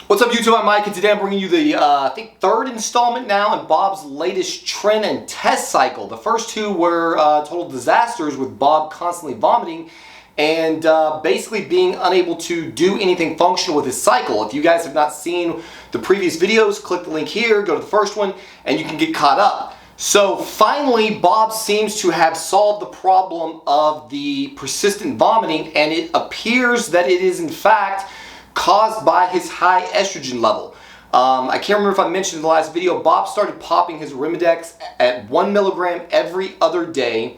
What's up YouTube, I'm Mike, and today I'm bringing you the, I think, third installment now in Bob's latest TREN and test cycle. The first two were total disasters with Bob constantly vomiting and basically being unable to do anything functional with his cycle. If you guys have not seen the previous videos, click the link here, go to the first one, and you can get caught up. So finally, Bob seems to have solved the problem of the persistent vomiting, and it appears that it is in fact caused by his high estrogen level. I can't remember if I mentioned in the last video, Bob started popping his Arimidex at 1 milligram every other day,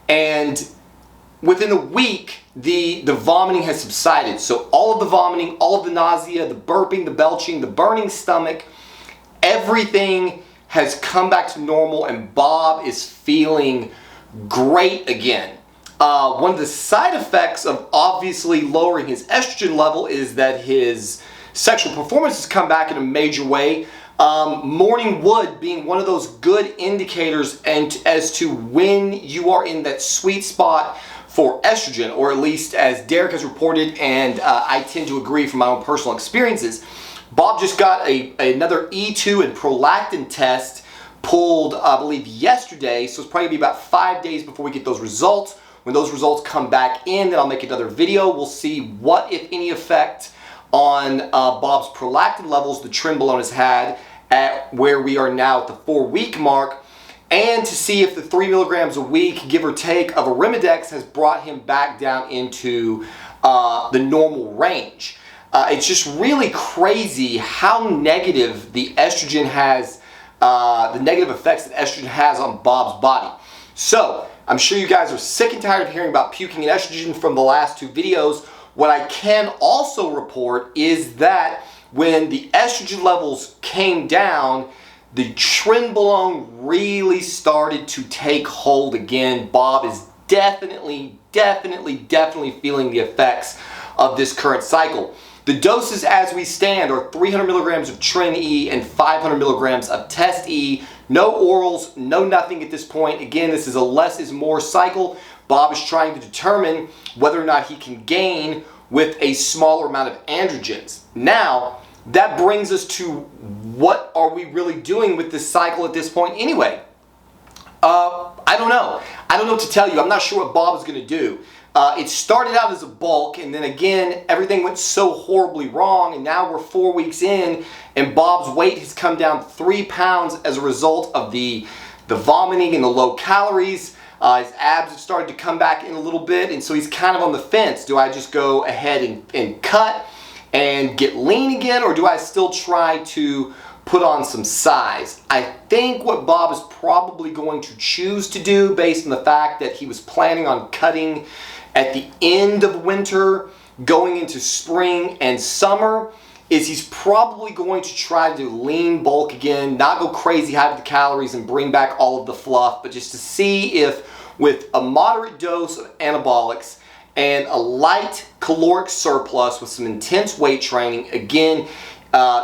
and within a week, the vomiting has subsided. So all of the vomiting, all of the nausea, the burping, the belching, the burning stomach, everything has come back to normal, and Bob is feeling great again. One of the side effects of obviously lowering his estrogen level is that his sexual performance has come back in a major way. Morning wood being one of those good indicators and as to when you are in that sweet spot for estrogen, or at least as Derek has reported, and I tend to agree from my own personal experiences. Bob just got another E2 and prolactin test pulled, I believe, yesterday, so it's probably going to be about 5 days before we get those results. When those results come back in, then I'll make another video. We'll see what, if any, effect on Bob's prolactin levels the Trenbolone has had at where we are now at the 4-week mark, and to see if the 3 milligrams a week, give or take, of Arimidex has brought him back down into the normal range. It's just really crazy how negative the estrogen has, the negative effects that estrogen has on Bob's body. So, I'm sure you guys are sick and tired of hearing about puking and estrogen from the last two videos. What I can also report is that when the estrogen levels came down, the Trenbolone really started to take hold again. Bob is definitely feeling the effects of this current cycle. The doses as we stand are 300 milligrams of TREN-E and 500 milligrams of Test-E. No orals, no nothing at this point. Again, this is a less is more cycle. Bob is trying to determine whether or not he can gain with a smaller amount of androgens. Now, that brings us to what are we really doing with this cycle at this point anyway? I don't know. I don't know what to tell you. I'm not sure what Bob is going to do. It started out as a bulk, and then again, everything went so horribly wrong, and now we're 4 weeks in, and Bob's weight has come down 3 pounds as a result of the vomiting and the low calories. His abs have started to come back in a little bit, and so he's kind of on the fence. Do I just go ahead and cut and get lean again, or do I still try to put on some size? I think what Bob is probably going to choose to do, based on the fact that he was planning on cutting at the end of winter, going into spring and summer, is he's probably going to try to lean bulk again, not go crazy high with the calories and bring back all of the fluff, but just to see if with a moderate dose of anabolics and a light caloric surplus with some intense weight training, again,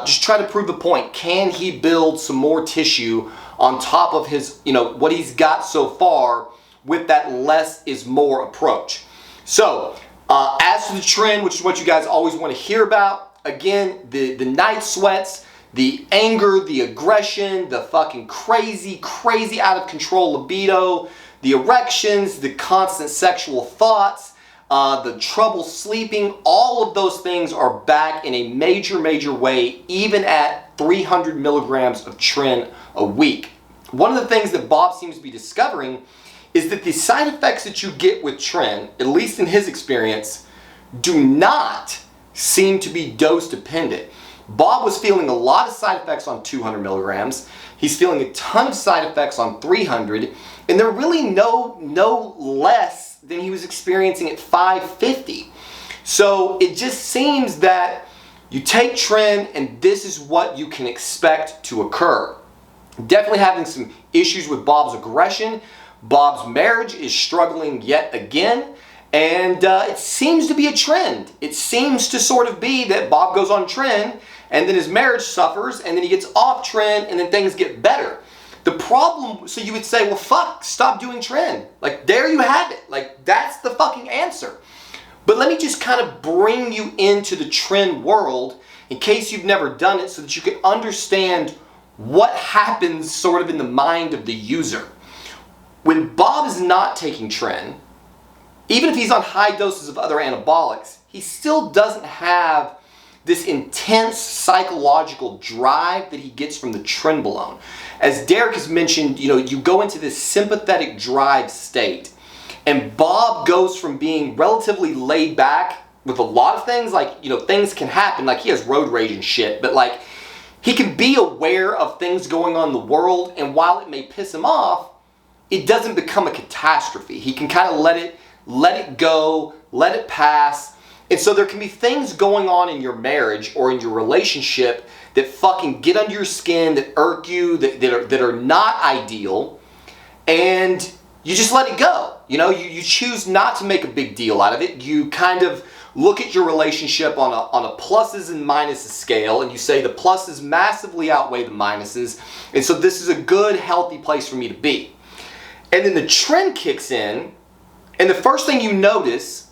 just try to prove the point. Can he build some more tissue on top of his, what he's got so far with that less is more approach? So, as to the TREN, which is what you guys always want to hear about, again, the night sweats, the anger, the aggression, the fucking crazy out of control libido, the erections, the constant sexual thoughts, the trouble sleeping, all of those things are back in a major way, even at 300 milligrams of TREN a week. One of the things that Bob seems to be discovering is that the side effects that you get with TREN, at least in his experience, do not seem to be dose dependent. Bob was feeling a lot of side effects on 200 milligrams. He's feeling a ton of side effects on 300, and they're really no less than he was experiencing at 550. So it just seems that you take TREN and this is what you can expect to occur. Definitely having some issues with Bob's aggression. Bob's marriage is struggling yet again, and it seems to be a trend. It seems to sort of be that Bob goes on TREN and then his marriage suffers, and then he gets off TREN and then things get better. The problem, so you would say, well, fuck, stop doing TREN. Like, there you have it. Like, that's the fucking answer. But let me just kind of bring you into the TREN world in case you've never done it, so that you can understand what happens sort of in the mind of the user. When Bob is not taking TREN, even if he's on high doses of other anabolics, he still doesn't have this intense psychological drive that he gets from the Trenbolone. As Derek has mentioned, you go into this sympathetic drive state, and Bob goes from being relatively laid back with a lot of things, like, things can happen, like he has road rage and shit, but like, he can be aware of things going on in the world, and while it may piss him off, it doesn't become a catastrophe. He can kind of let it go, let it pass. And so there can be things going on in your marriage or in your relationship that fucking get under your skin, that irk you, that are not ideal, and you just let it go. You choose not to make a big deal out of it. You kind of look at your relationship on a pluses and minuses scale, and you say the pluses massively outweigh the minuses, and so this is a good, healthy place for me to be. And then the TREN kicks in, and the first thing you notice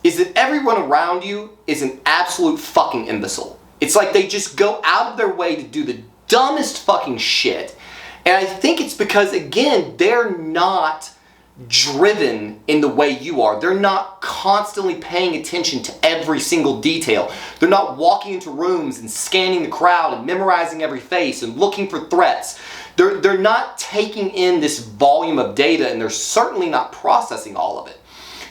is that everyone around you is an absolute fucking imbecile. It's like they just go out of their way to do the dumbest fucking shit. And I think it's because, again, they're not driven in the way you are. They're not constantly paying attention to every single detail. They're not walking into rooms and scanning the crowd and memorizing every face and looking for threats. They're not taking in this volume of data, and they're certainly not processing all of it.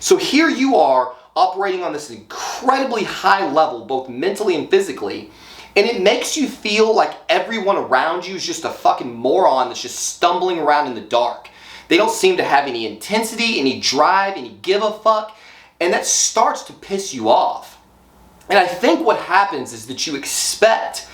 So here you are operating on this incredibly high level, both mentally and physically, and it makes you feel like everyone around you is just a fucking moron that's just stumbling around in the dark. They don't seem to have any intensity, any drive, any give a fuck, and that starts to piss you off. And I think what happens is that you expect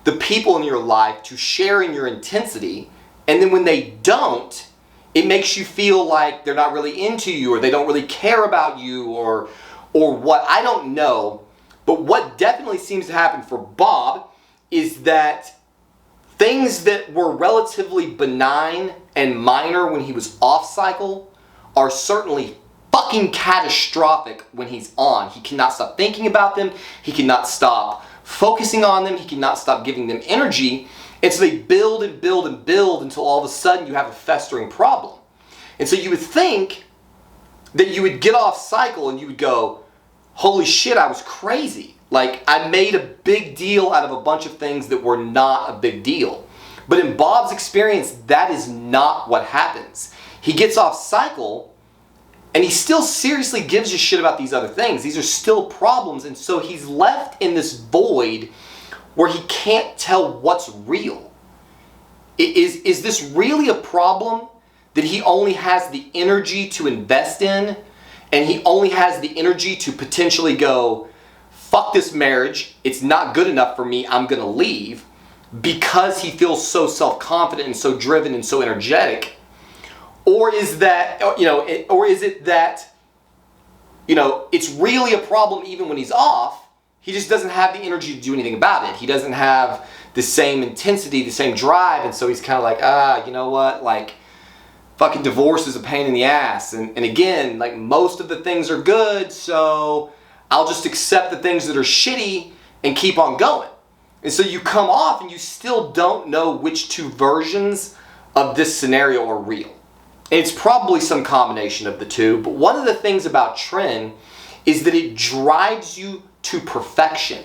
the people in your life to share in your intensity, and then when they don't, it makes you feel like they're not really into you, or they don't really care about you, or what, I don't know. But what definitely seems to happen for Bob is that things that were relatively benign and minor when he was off cycle are certainly fucking catastrophic when he's on. He cannot stop thinking about them. He cannot stop focusing on them. He cannot stop giving them energy. And so they build and build and build until all of a sudden you have a festering problem. And so you would think that you would get off cycle and you would go, holy shit, I was crazy. Like, I made a big deal out of a bunch of things that were not a big deal. But in Bob's experience, that is not what happens. He gets off cycle, and he still seriously gives a shit about these other things. These are still problems, and so he's left in this void where he can't tell what's real. Is this really a problem that he only has the energy to invest in, and he only has the energy to potentially go, fuck this marriage, it's not good enough for me, I'm gonna leave, because he feels so self-confident and so driven and so energetic? Or is that, or is it that, it's really a problem even when he's off, he just doesn't have the energy to do anything about it. He doesn't have the same intensity, the same drive, and so he's kind of like, you know what, like, fucking divorce is a pain in the ass, and again, like, most of the things are good, so I'll just accept the things that are shitty and keep on going. And so you come off and you still don't know which two versions of this scenario are real. And it's probably some combination of the two, but one of the things about TREN is that it drives you to perfection.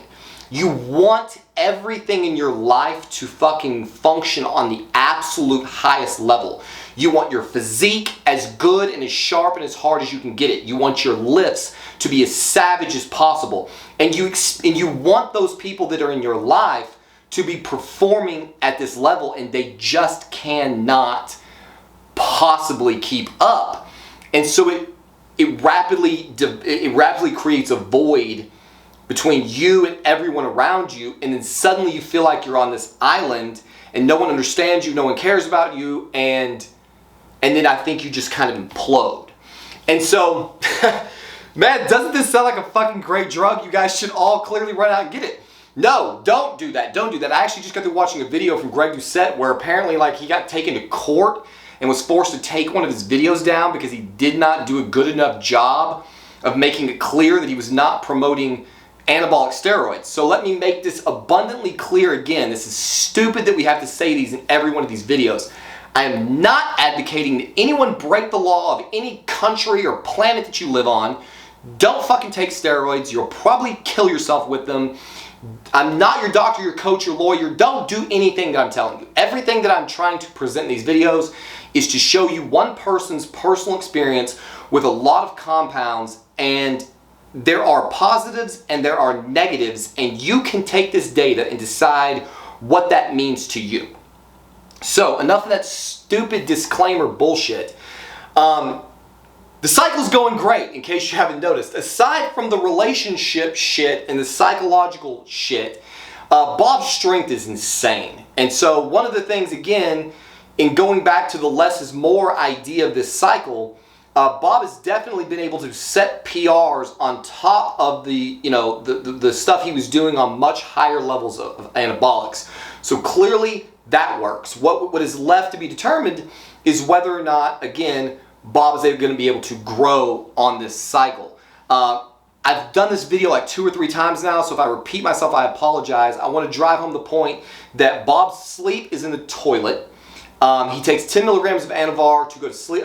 You want everything in your life to fucking function on the absolute highest level. You want your physique as good and as sharp and as hard as you can get it. You want your lifts to be as savage as possible. And you want those people that are in your life to be performing at this level, and they just cannot possibly keep up. And so it rapidly creates a void between you and everyone around you, and then suddenly you feel like you're on this island and no one understands you, no one cares about you, and then I think you just kind of implode. And so, man, doesn't this sound like a fucking great drug? You guys should all clearly run out and get it. No, don't do that. Don't do that. I actually just got through watching a video from Greg Doucette where apparently, like, he got taken to court and was forced to take one of his videos down because he did not do a good enough job of making it clear that he was not promoting anabolic steroids. So let me make this abundantly clear again. This is stupid that we have to say these in every one of these videos. I am not advocating that anyone break the law of any country or planet that you live on. Don't fucking take steroids. You'll probably kill yourself with them. I'm not your doctor, your coach, your lawyer. Don't do anything that I'm telling you. Everything that I'm trying to present in these videos is to show you one person's personal experience with a lot of compounds, and there are positives and there are negatives, and you can take this data and decide what that means to you. So enough of that stupid disclaimer bullshit. The cycle's going great, in case you haven't noticed. Aside from the relationship shit and the psychological shit, Bob's strength is insane. And so one of the things, again, in going back to the less is more idea of this cycle, Bob has definitely been able to set PRs on top of the, you know, the stuff he was doing on much higher levels of anabolics. So clearly that works. What is left to be determined is whether or not, again, Bob is going to be able to grow on this cycle. I've done this video like 2 or 3 times now, so if I repeat myself, I apologize. I want to drive home the point that Bob's sleep is in the toilet. He takes 10 milligrams of Anavar to go to sleep.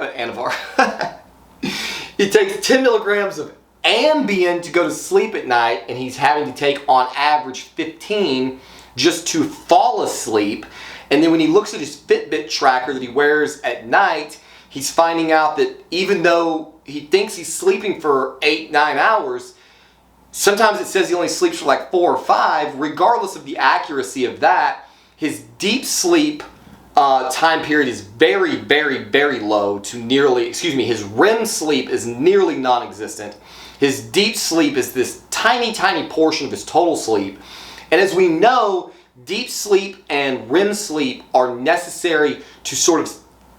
He takes 10 milligrams of Ambien to go to sleep at night, and he's having to take on average 15 just to fall asleep. And then when he looks at his Fitbit tracker that he wears at night, he's finding out that even though he thinks he's sleeping for 8-9 hours, sometimes it says he only sleeps for like 4 or 5. Regardless of the accuracy of that, his deep sleep time period is very, very, very low to nearly, his REM sleep is nearly non-existent. His deep sleep is this tiny, tiny portion of his total sleep. And as we know, deep sleep and REM sleep are necessary to sort of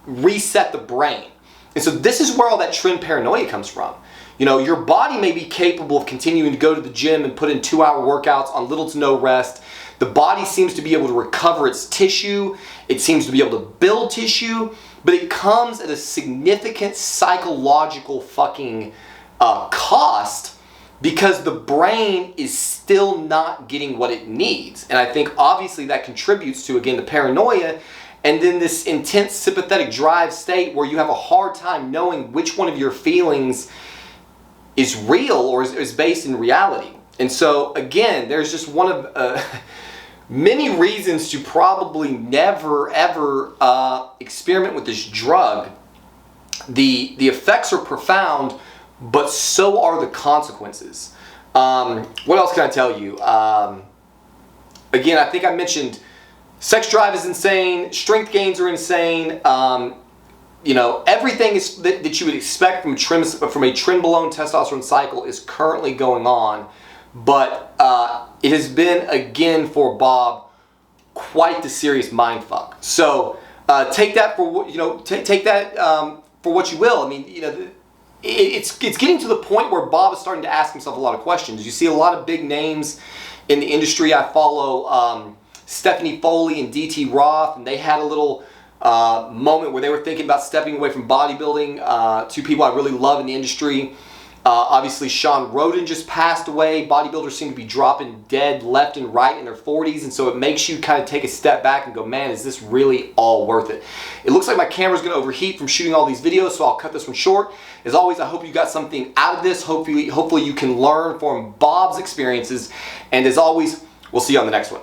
reset the brain. And so this is where all that TREN paranoia comes from. You know, your body may be capable of continuing to go to the gym and put in 2-hour workouts on little to no rest. The body seems to be able to recover its tissue. It seems to be able to build tissue, but it comes at a significant psychological fucking cost, because the brain is still not getting what it needs. And I think obviously that contributes to, again, the paranoia, and then this intense sympathetic drive state where you have a hard time knowing which one of your feelings is real or is based in reality. And so again, there's just one of many reasons to probably never ever experiment with this drug. The effects are profound, but so are the consequences. What else can I tell you? Again, I think I mentioned sex drive is insane, strength gains are insane. You know, everything is that you would expect from a Trenbolone testosterone cycle is currently going on, but it has been, again, for Bob, quite the serious mindfuck. So take that for what, you know, take that for what you will. I mean, you know, it's getting to the point where Bob is starting to ask himself a lot of questions. You see a lot of big names in the industry. I follow Stephanie Foley and DT Roth, and they had a little moment where they were thinking about stepping away from bodybuilding. 2 people I really love in the industry. Obviously, Sean Roden just passed away. Bodybuilders seem to be dropping dead left and right in their 40s, and so it makes you kind of take a step back and go, man, is this really all worth it? It looks like my camera's going to overheat from shooting all these videos, so I'll cut this one short. As always, I hope you got something out of this. Hopefully you can learn from Bob's experiences, and as always, we'll see you on the next one.